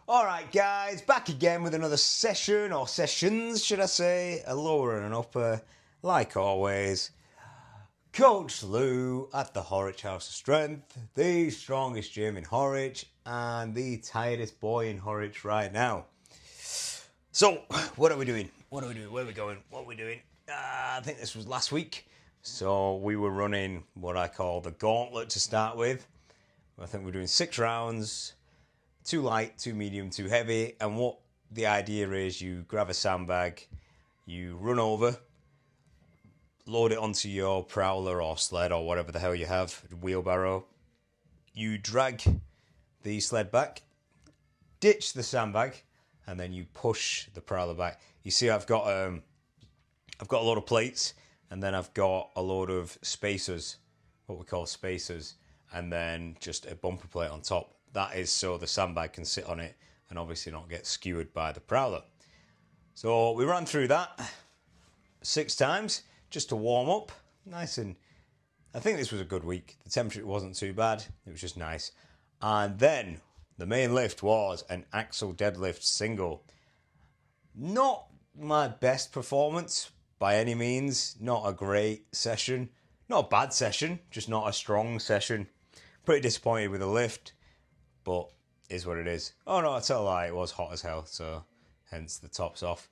Alright guys, back again with another session, or sessions should I say, a lower and an upper, like always. Coach Lou at the Horwich House of Strength, the strongest gym in Horwich, and the tiredest boy in Horwich right now. So, what are we doing? Where are we going? What are we doing? I think this was last week. So, we were running what I call the gauntlet to start with. I think we're doing 6 rounds. 2 light, 2 medium, 2 heavy, and what the idea is, you grab a sandbag, you run over, load it onto your prowler or sled or whatever the hell you have, wheelbarrow, you drag the sled back, ditch the sandbag, and then you push the prowler back. You see I've got a load of plates, and then I've got a load of spacers, what we call spacers, and then just a bumper plate on top. That is so the sandbag can sit on it and obviously not get skewered by the prowler. So we ran through that 6 times just to warm up. Nice, and I think this was a good week. The temperature wasn't too bad. It was just nice. And then the main lift was an axle deadlift single. Not my best performance by any means. Not a great session. Not a bad session, just not a strong session. Pretty disappointed with the lift. But is what it is. Oh no, I tell a lie, it was hot as hell, so hence the top's off.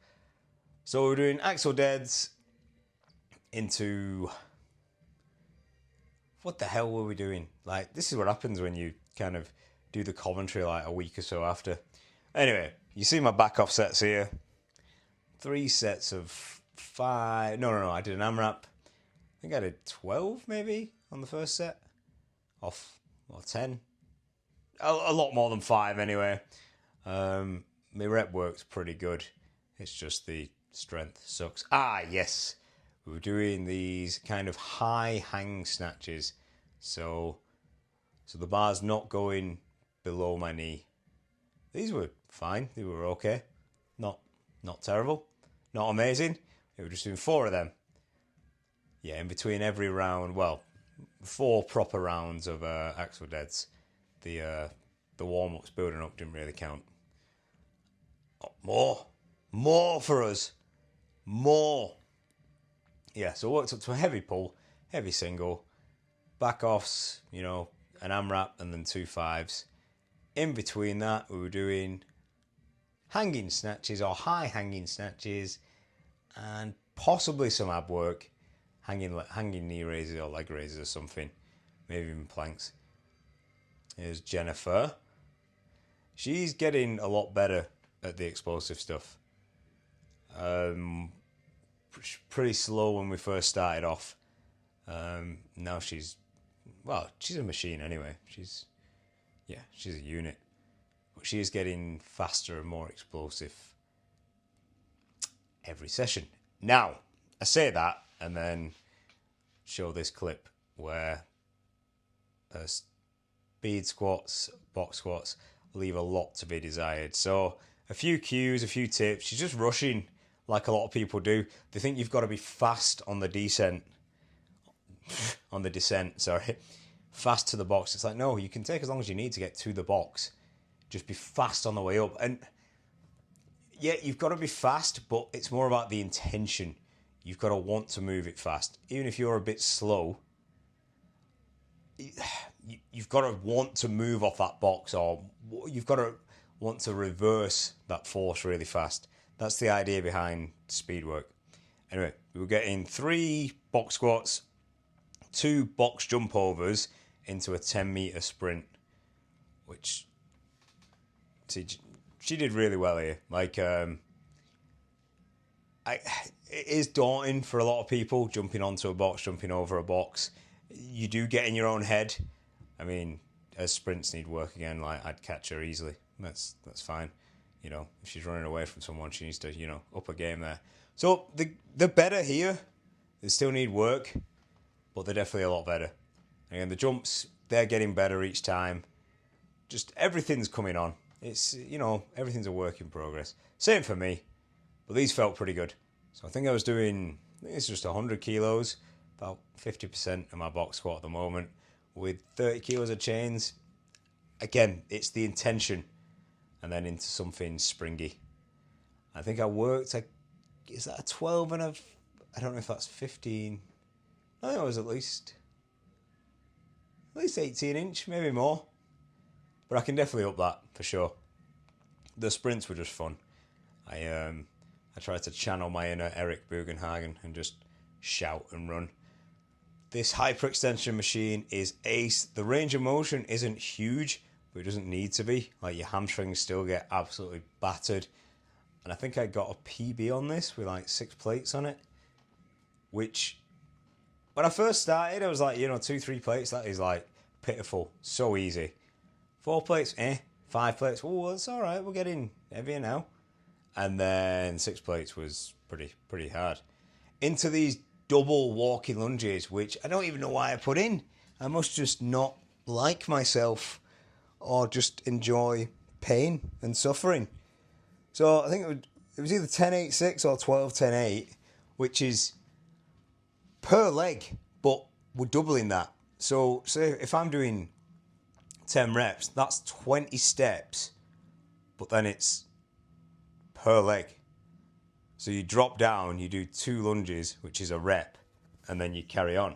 So we're doing axle deads into... What the hell were we doing? Like, this is what happens when you kind of do the commentary like a week or so after. Anyway, you see my back off sets here. 3 sets of 5... No, I did an AMRAP. I think I did 12 maybe on the first set. Off, or 10. A lot more than 5 anyway. My rep works pretty good. It's just the strength sucks. Yes. We were doing these kind of high hang snatches. So the bar's not going below my knee. These were fine. They were okay. Not terrible. Not amazing. We were just doing 4 of them. Yeah, in between every round. Well, 4 proper rounds of axle deads. The warm-ups building up didn't really count. Oh, more for us. More. Yeah, so worked up to a heavy pull, heavy single, back offs, an AMRAP, and then 2 5s. In between that, we were doing hanging snatches or high hanging snatches, and possibly some ab work, hanging knee raises or leg raises or something, maybe even planks. Here's Jennifer. She's getting a lot better at the explosive stuff. Pretty slow when we first started off. Now she's a machine anyway. She's a unit. But she is getting faster and more explosive every session. Now, I say that and then show this clip where speed squats, box squats leave a lot to be desired. So a few cues, a few tips. She's just rushing like a lot of people do. They think you've got to be fast on the descent. Fast to the box. It's like, no, you can take as long as you need to get to the box. Just be fast on the way up. And yeah, you've got to be fast, but it's more about the intention. You've got to want to move it fast. Even if you're a bit slow, you've got to want to move off that box, or you've got to want to reverse that force really fast. That's the idea behind speed work. Anyway, we were getting 3 box squats, 2 box jump overs into a 10-meter sprint, which she did really well here. Like, it is daunting for a lot of people, jumping onto a box, jumping over a box. You do get in your own head. I mean, her sprints need work again. Like, I'd catch her easily. That's fine. If she's running away from someone, she needs to, up a game there. So they're better here. They still need work, but they're definitely a lot better. And the jumps, they're getting better each time. Just everything's coming on. It's, everything's a work in progress. Same for me, but these felt pretty good. So I think it's just 100 kilos, about 50% of my box squat at the moment, with 30 kilos of chains. Again, it's the intention. and then into something springy. I think I worked, is that a 12 and I don't know if that's 15. I think it was at least 18 inch, maybe more. But I can definitely up that for sure. The sprints were just fun. I tried to channel my inner Eric Bugenhagen and just shout and run. This hyperextension machine is ace. The range of motion isn't huge, but it doesn't need to be. Like, your hamstrings still get absolutely battered. And I think I got a PB on this with like 6 plates on it. Which, when I first started, I was like, 2-3 plates, that is like pitiful. So easy. 4 plates, 5 plates, oh, that's alright, we're getting heavier now. And then 6 plates was pretty hard. Into these double walking lunges, which I don't even know why I put in. I must just not like myself or just enjoy pain and suffering. So I think it was either 10-8-6 or 12-10-8, which is per leg, but we're doubling that. So say if I'm doing 10 reps, that's 20 steps, but then it's per leg. So you drop down, you do 2 lunges, which is a rep, and then you carry on.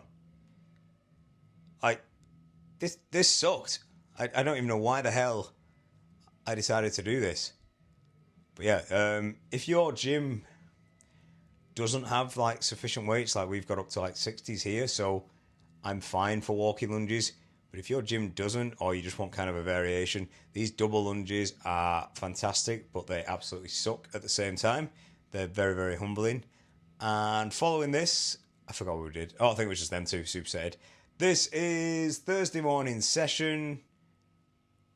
This sucked. I don't even know why the hell I decided to do this. But yeah, if your gym doesn't have like sufficient weights, like we've got up to like 60s here, so I'm fine for walking lunges. But if your gym doesn't, or you just want kind of a variation, these double lunges are fantastic, but they absolutely suck at the same time. They're very, very humbling. And following this, I forgot what we did. Oh, I think it was just them two supersetted. This is Thursday morning session.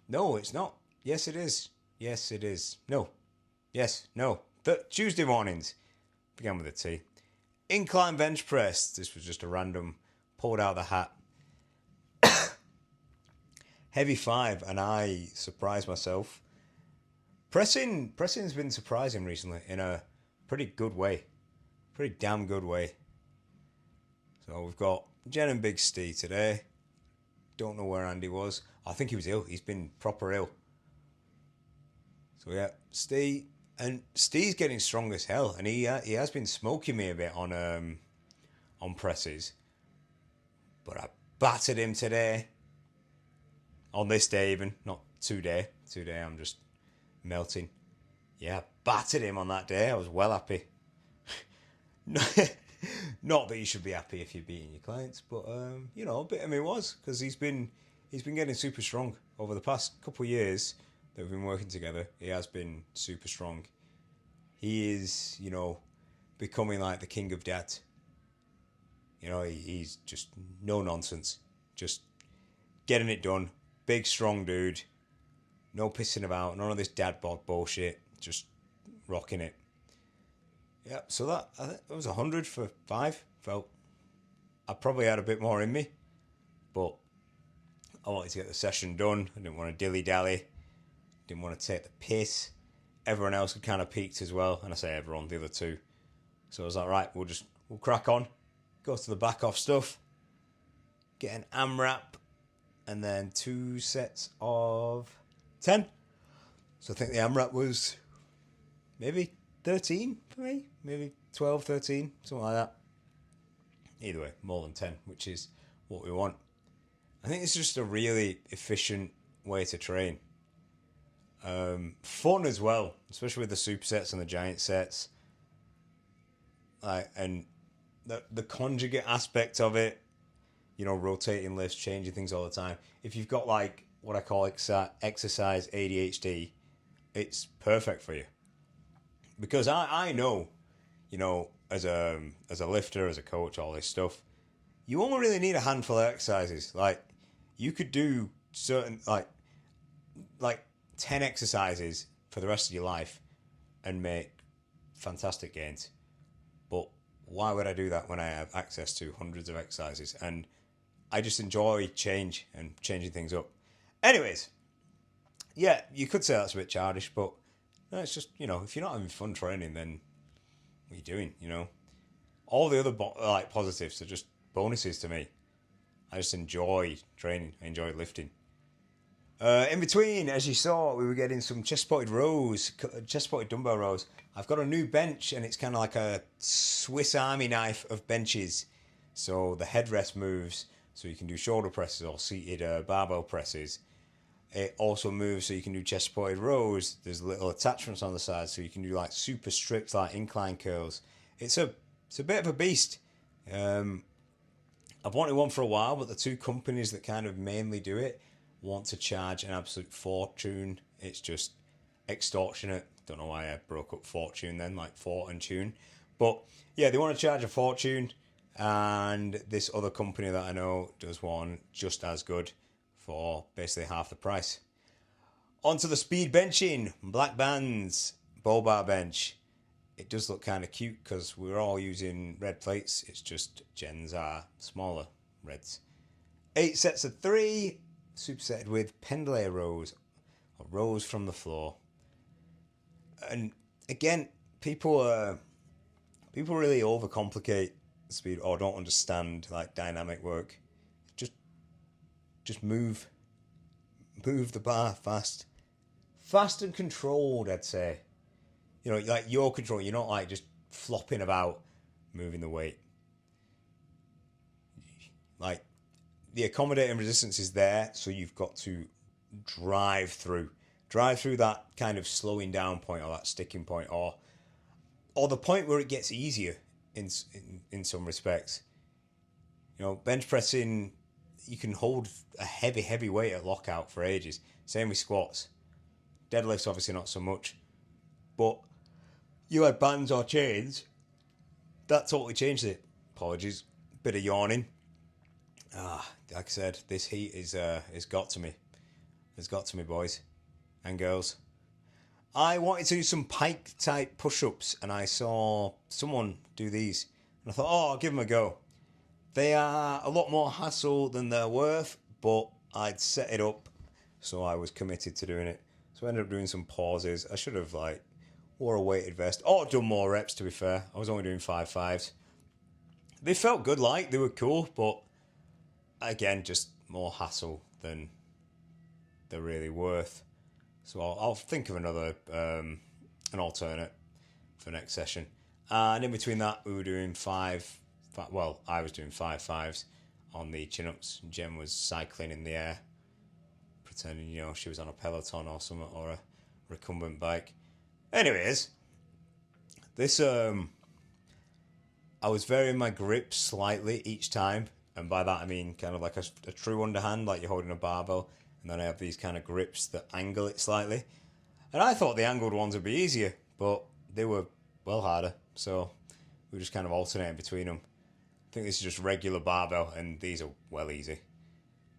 No, it's not. Yes, it is. Yes, it is. No. Yes, no. Tuesday mornings. Began with a T. Incline bench press. This was just a random, pulled out of the hat. Heavy 5, and I surprised myself. Pressing's been surprising recently in a pretty good way. Pretty damn good way. So we've got Jen and Big Steve today. Don't know where Andy was. I think he was ill. He's been proper ill. So yeah, Steve. And Steve's getting strong as hell. And he has been smoking me a bit on presses. But I battered him today. On this day even. Not today. Today I'm just melting. Yeah, battered him on that day. I was well happy. Not that you should be happy if you're beating your clients, but a bit of me was, because he's been getting super strong over the past couple of years that we've been working together. He has been super strong. He is, becoming like the king of dads. He's just no nonsense, just getting it done. Big strong dude, no pissing about, none of this dad bod bullshit. Just rocking it. Yeah, so I think it was 100 for 5. Felt I probably had a bit more in me, but I wanted to get the session done. I didn't want to dilly-dally. Didn't want to take the piss. Everyone else had kind of peaked as well, and I say everyone, the other two. So I was like, right, we'll crack on. Go to the back off stuff. Get an AMRAP, and then 2 sets of 10. So I think the AMRAP was maybe 13 for me, maybe 12, 13, something like that. Either way, more than 10, which is what we want. I think it's just a really efficient way to train. Fun as well, especially with the supersets and the giant sets. And the conjugate aspect of it, rotating lifts, changing things all the time. If you've got like what I call exercise ADHD, it's perfect for you. Because I know, as a lifter, as a coach, all this stuff, you only really need a handful of exercises. Like, you could do certain, like 10 exercises for the rest of your life and make fantastic gains. But why would I do that when I have access to hundreds of exercises? And I just enjoy change and changing things up. Anyways, yeah, you could say that's a bit childish, but no, it's just, if you're not having fun training, then what are you doing, All the other positives are just bonuses to me. I just enjoy training. I enjoy lifting. In between, as you saw, we were getting some chest-supported rows, chest-supported dumbbell rows. I've got a new bench, and it's kind of like a Swiss Army knife of benches. So the headrest moves, so you can do shoulder presses or seated barbell presses. It also moves so you can do chest-supported rows. There's little attachments on the side, so you can do like super strict like incline curls. It's a bit of a beast. I've wanted one for a while, but the two companies that kind of mainly do it want to charge an absolute fortune. It's just extortionate. Don't know why I broke up fortune then, like fort and tune. But yeah, they want to charge a fortune, and this other company that I know does one just as good for basically half the price. Onto the speed benching, black bands, bull bar bench. It does look kind of cute because we're all using red plates. It's just Gens are smaller reds. 8 sets of 3, supersetted with pendlay rows, or rows from the floor. And again, people really overcomplicate speed or don't understand like dynamic work. Just move the bar fast and controlled, I'd say. You know, like your control, you're not like just flopping about moving the weight. Like the accommodating resistance is there, so you've got to drive through that kind of slowing down point or that sticking point or the point where it gets easier in some respects. You know, bench pressing, you can hold a heavy weight at lockout for ages. Same with squats. Deadlifts obviously not so much, but you had bands or chains, that totally changed it. Apologies, bit of yawning. Like I said, this heat is got to me. It's got to me, boys and girls. I wanted to do some pike type push-ups, and I saw someone do these, and I thought, I'll give them a go. They are a lot more hassle than they're worth, but I'd set it up, so I was committed to doing it. So I ended up doing some pauses. I should have wore a weighted vest or done more reps, to be fair. I was only doing 5-5s. They felt good, they were cool, but again, just more hassle than they're really worth. So I'll think of another, an alternate for next session. And in between that, we were doing I was doing 5-5s on the chin-ups. Jen was cycling in the air, pretending, she was on a Peloton or something, or a recumbent bike. Anyways, this, I was varying my grip slightly each time, and by that I mean kind of like a true underhand, like you're holding a barbell, and then I have these kind of grips that angle it slightly. And I thought the angled ones would be easier, but they were well harder, so we were just kind of alternating between them. I think this is just regular barbell, and these are well easy.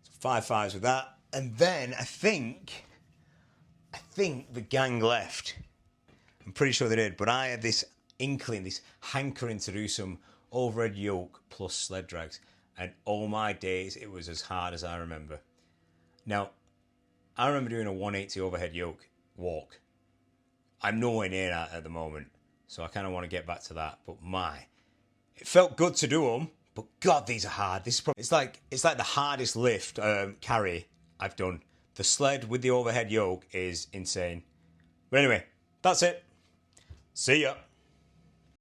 So 5-5s with that, and then I think the gang left. I'm pretty sure they did, but I had this inkling, this hankering to do some overhead yoke plus sled drags, and all my days it was as hard as I remember. Now, I remember doing a 180 overhead yoke walk. I'm nowhere near that at the moment, so I kind of want to get back to that. But it felt good to do them. But God, these are hard. It's like the hardest lift carry I've done. The sled with the overhead yoke is insane. But anyway, that's it. See ya.